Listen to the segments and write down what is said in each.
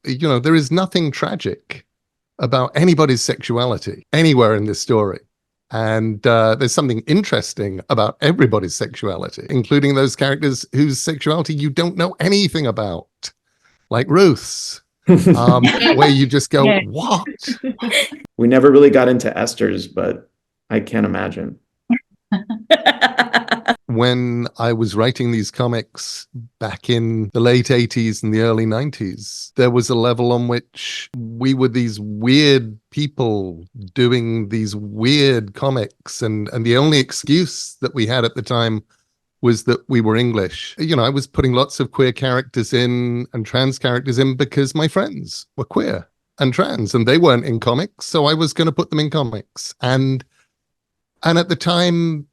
there is nothing tragic about anybody's sexuality anywhere in this story. And there's something interesting about everybody's sexuality, including those characters whose sexuality you don't know anything about, like Ruth's, where you just go, Yeah. what? We never really got into Esther's, but I can't imagine. When I was writing these comics back in the late 80s and the early 90s, there was a level on which we were these weird people doing these weird comics. And the only excuse that we had at the time was that we were English. I was putting lots of queer characters in and trans characters in because my friends were queer and trans and they weren't in comics. So I was going to put them in comics. And at the time,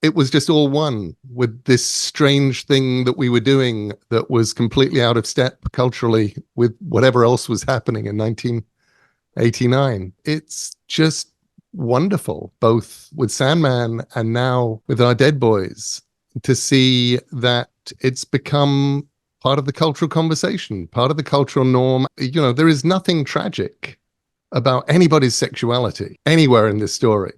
it was just all one with this strange thing that we were doing that was completely out of step culturally with whatever else was happening in 1989. It's just wonderful, both with Sandman and now with our Dead Boys, to see that it's become part of the cultural conversation, part of the cultural norm. There is nothing tragic about anybody's sexuality anywhere in this story.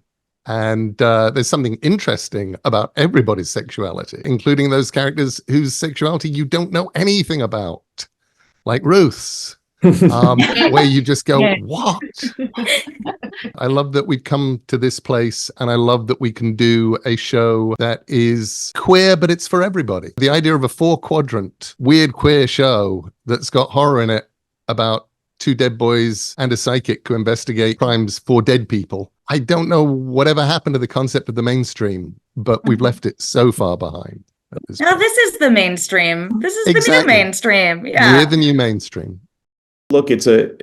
And there's something interesting about everybody's sexuality, including those characters whose sexuality you don't know anything about, like Ruth's, where you just go, Yeah. what? I love that we've come to this place, and I love that we can do a show that is queer, but it's for everybody. The idea of a 4-quadrant weird queer show that's got horror in it about 2 dead boys and a psychic who investigate crimes for dead people. I don't know whatever happened to the concept of the mainstream, but we've left it so far behind. Now this is the mainstream. This is the Exactly. new mainstream. Yeah. We're the new mainstream. Look, it's a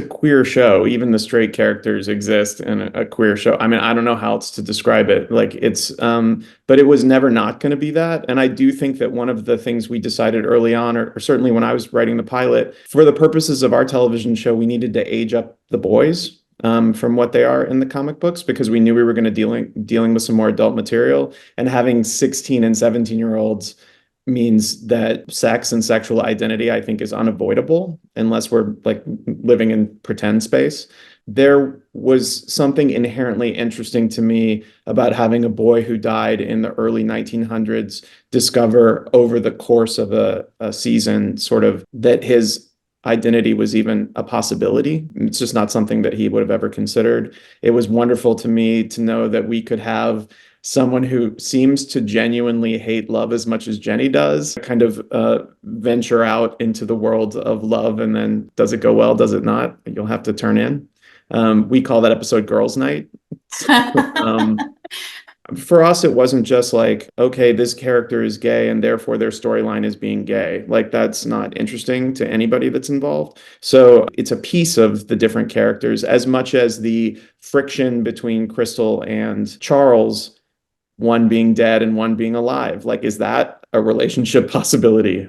queer show. Even the straight characters exist in a queer show. I mean, I don't know how else to describe it. Like it's, but it was never not going to be that. And I do think that one of the things we decided early on, or certainly when I was writing the pilot, for the purposes of our television show, we needed to age up the boys from what they are in the comic books, because we knew we were going to dealing with some more adult material, and having 16 and 17-year-olds means that sex and sexual identity, I think, is unavoidable unless we're like living in pretend space. There was something inherently interesting to me about having a boy who died in the early 1900s discover over the course of a season sort of that his identity was even a possibility. It's just not something that he would have ever considered. It was wonderful to me to know that we could have someone who seems to genuinely hate love as much as Jenny does, kind of venture out into the world of love, and then does it go well, does it not? You'll have to turn in. We call that episode Girls' Night. For us, it wasn't just like, okay, this character is gay and therefore their storyline is being gay. Like, that's not interesting to anybody that's involved. So it's a piece of the different characters, as much as the friction between Crystal and Charles, one being dead and one being alive. Like, is that a relationship possibility?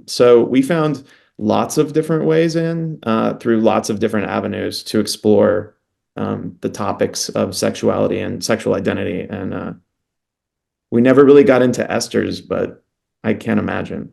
So we found lots of different ways through lots of different avenues to explore the topics of sexuality and sexual identity. And we never really got into Esther's, but I can't imagine.